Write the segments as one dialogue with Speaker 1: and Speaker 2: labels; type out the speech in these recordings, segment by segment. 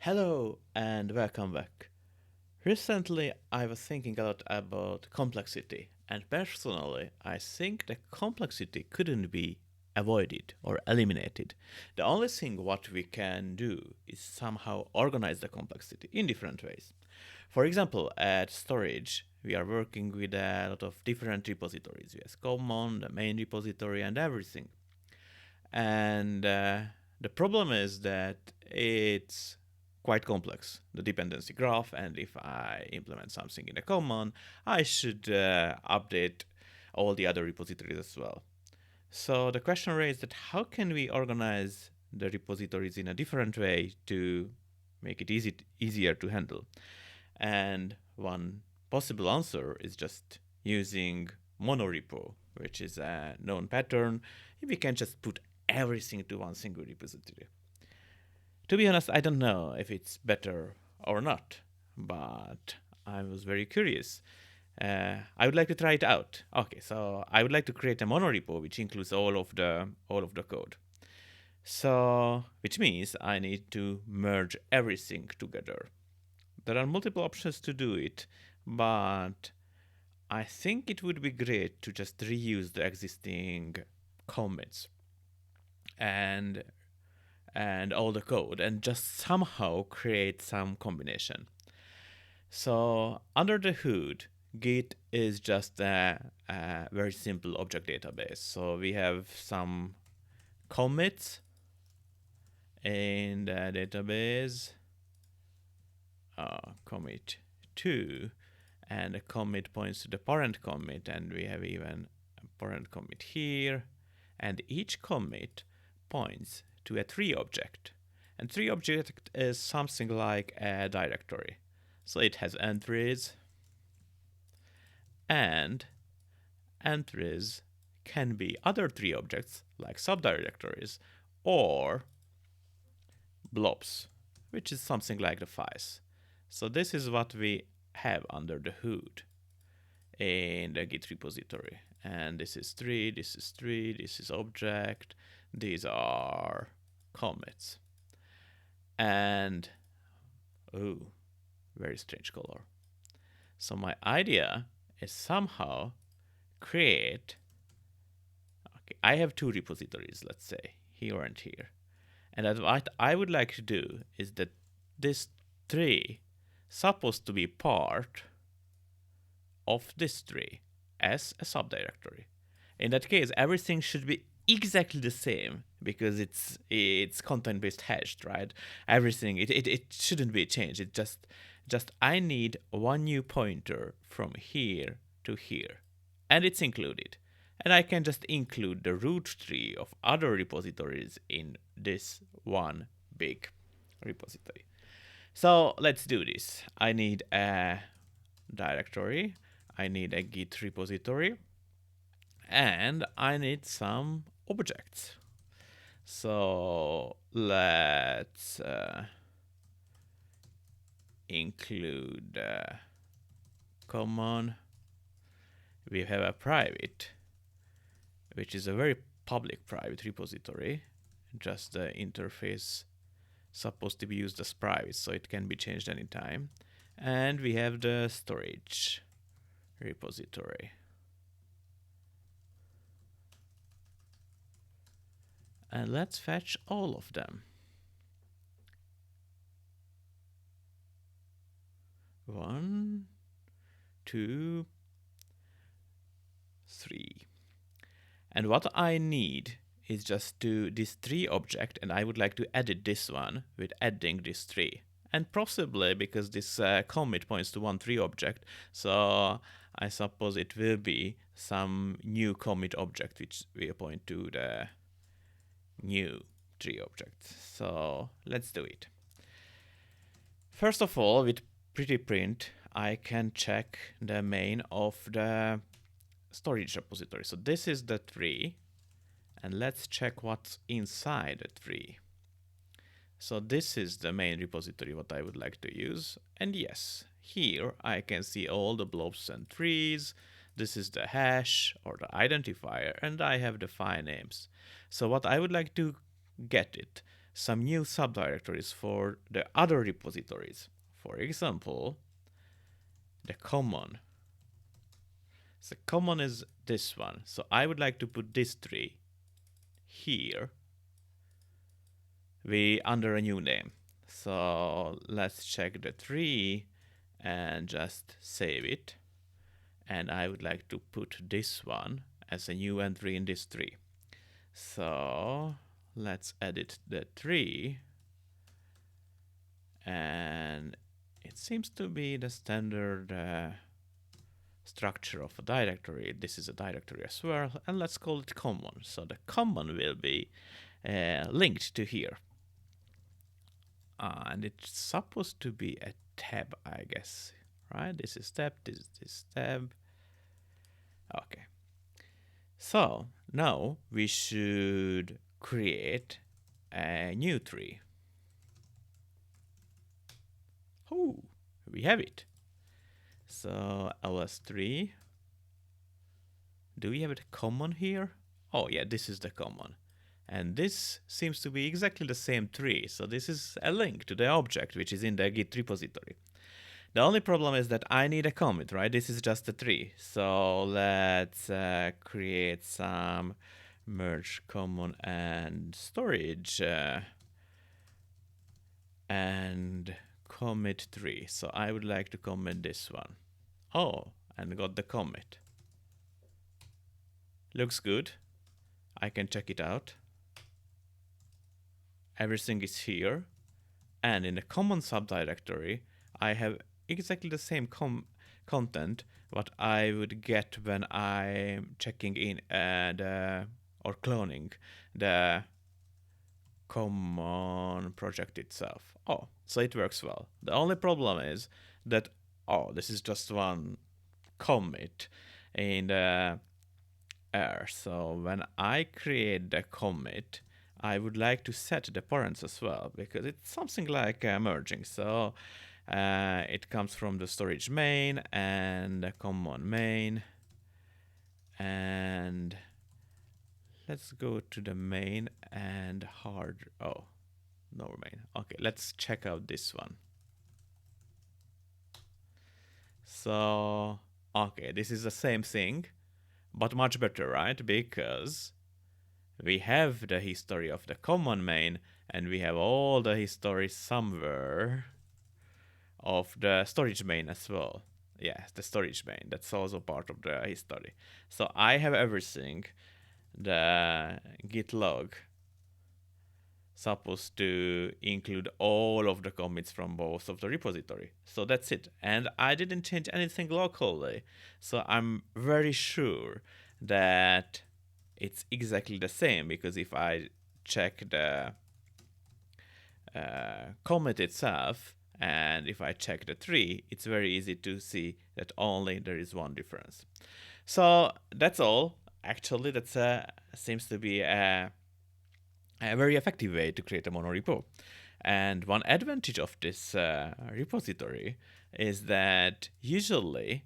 Speaker 1: Hello and welcome back. Recently, I was thinking a lot about complexity, and personally, I think the complexity couldn't be avoided or eliminated. The only thing what we can do is somehow organize the complexity in different ways. For example, at storage, we are working with a lot of different repositories. We have common, the main repository, and everything. And the problem is that it's quite complex, the dependency graph. And if I implement something in a common, I should update all the other repositories as well. So the question raised that how can we organize the repositories in a different way to make it easier to handle? And one possible answer is just using monorepo, which is a known pattern. We can just put everything to one single repository. To be honest, I don't know if it's better or not, but I was very curious. I would like to try it out. Okay, so I would like to create a monorepo which includes all of the code. So, which means I need to merge everything together. There are multiple options to do it, but I think it would be great to just reuse the existing commits and and all the code and just somehow create some combination. So under the hood, Git is just a very simple object database. So we have some commits in the database, commit 2, and a commit points to the parent commit, and we have even a parent commit here, and each commit points to a tree object. And tree object is something like a directory. So it has entries, and entries can be other tree objects like subdirectories or blobs, which is something like the files. So this is what we have under the hood in the Git repository. And this is tree, this is tree, this is object, these are commits. And, oh, very strange color. So my idea is somehow create, okay, I have two repositories, let's say, here and here. And what I would like to do is that this tree supposed to be part of this tree as a subdirectory. In that case, everything should be exactly the same because it's content based hashed, right? Everything it shouldn't be changed. It just I need one new pointer from here to here, and it's included. And I can just include the root tree of other repositories in this one big repository. So let's do this. I need a directory, I need a Git repository, and I need some objects. So let's include common. We have a private, which is a very public private repository. Just the interface supposed to be used as private, so it can be changed anytime. And we have the storage repository. And let's fetch all of them. 1, 2, 3. And what I need is just to this tree object, and I would like to edit this one with adding this tree. And possibly because this commit points to one tree object, so I suppose it will be some new commit object which will point to the new tree object. So let's do it. First of all, with pretty print, I can check the main of the storage repository. So this is the tree, and let's check what's inside the tree. So this is the main repository what I would like to use, and yes, here I can see all the blobs and trees. This is the hash or the identifier, and I have the file names. So what I would like to get it some new subdirectories for the other repositories. For example, the common. So common is this one. So I would like to put this tree here under a new name. So let's check the tree and just save it. And I would like to put this one as a new entry in this tree. So let's edit the tree. And it seems to be the standard structure of a directory. This is a directory as well, and let's call it common. So the common will be linked to here. And it's supposed to be a tab, I guess, right? This is tab, this is tab. Okay. So now we should create a new tree. Oh, we have it. So ls3. Do we have a common here? Oh yeah, this is the common. And this seems to be exactly the same tree. So this is a link to the object which is in the Git repository. The only problem is that I need a commit, right? This is just a tree. So let's create some merge common and storage and commit tree. So I would like to commit this one. Oh, and got the commit. Looks good. I can check it out. Everything is here. And in the common subdirectory, I have exactly the same content what I would get when I'm checking in or cloning the common project itself. Oh, so it works well. The only problem is that, oh, this is just one commit in the air. So when I create the commit, I would like to set the parents as well, because it's something like merging. So it comes from the storage main and the common main. And let's go to the main and hard. Oh, no main. Okay, let's check out this one. So, okay, this is the same thing, but much better, right? Because we have the history of the common main and we have all the history somewhere of the storage main as well. Yes, the storage main, that's also part of the history. So I have everything. The git log supposed to include all of the commits from both of the repository. So that's it. And I didn't change anything locally. So I'm very sure that it's exactly the same, because if I check the commit itself and if I check the tree, it's very easy to see that only there is one difference. So that's all. Actually, that seems to be a very effective way to create a monorepo. And one advantage of this repository is that usually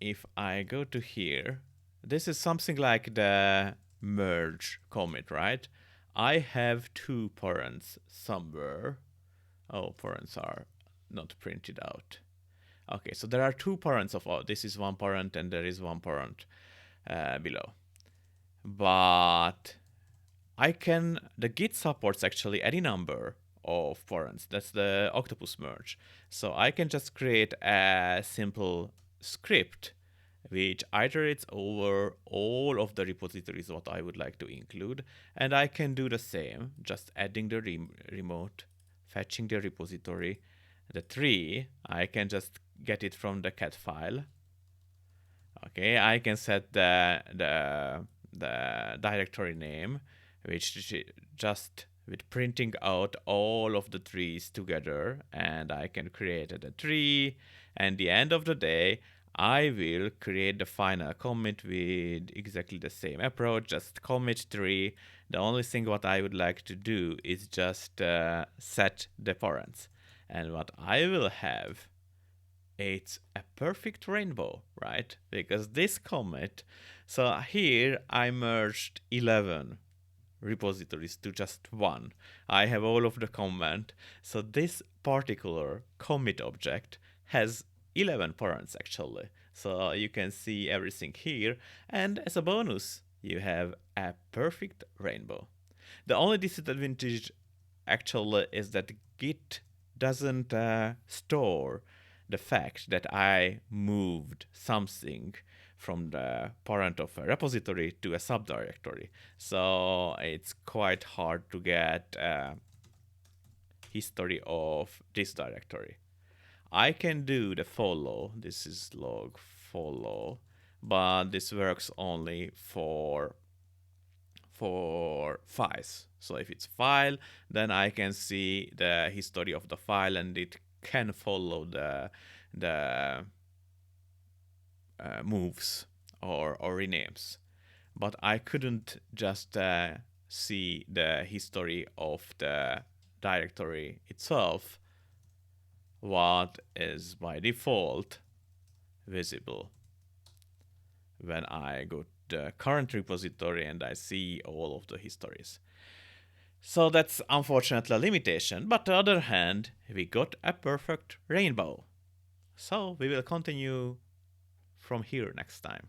Speaker 1: if I go to here, this is something like the merge commit, right? I have two parents somewhere. Oh, parents are not printed out. Okay, so there are two parents of, oh, this is one parent and there is one parent below. But the Git supports actually any number of parents. That's the Octopus merge. So I can just create a simple script which iterates over all of the repositories what I would like to include. And I can do the same, just adding the remote, fetching the repository, the tree. I can just get it from the cat file. Okay, I can set the directory name, which just with printing out all of the trees together, and I can create a tree. And the end of the day, I will create the final commit with exactly the same approach, just commit tree. The only thing what I would like to do is just set the parents. And what I will have, it's a perfect rainbow, right? Because this commit, so here I merged 11 repositories to just one. I have all of the comment. So this particular commit object has 11 parents actually. So you can see everything here. And as a bonus, you have a perfect rainbow. The only disadvantage actually is that Git doesn't store the fact that I moved something from the parent of a repository to a subdirectory. So it's quite hard to get a history of this directory. I can do the follow. This is log follow, but this works only for files. So if it's file, then I can see the history of the file and it can follow the moves or renames. But I couldn't just see the history of the directory itself, what is by default visible when I go to the current repository and I see all of the histories. So that's unfortunately a limitation, but on the other hand, we got a perfect rainbow. So we will continue from here next time.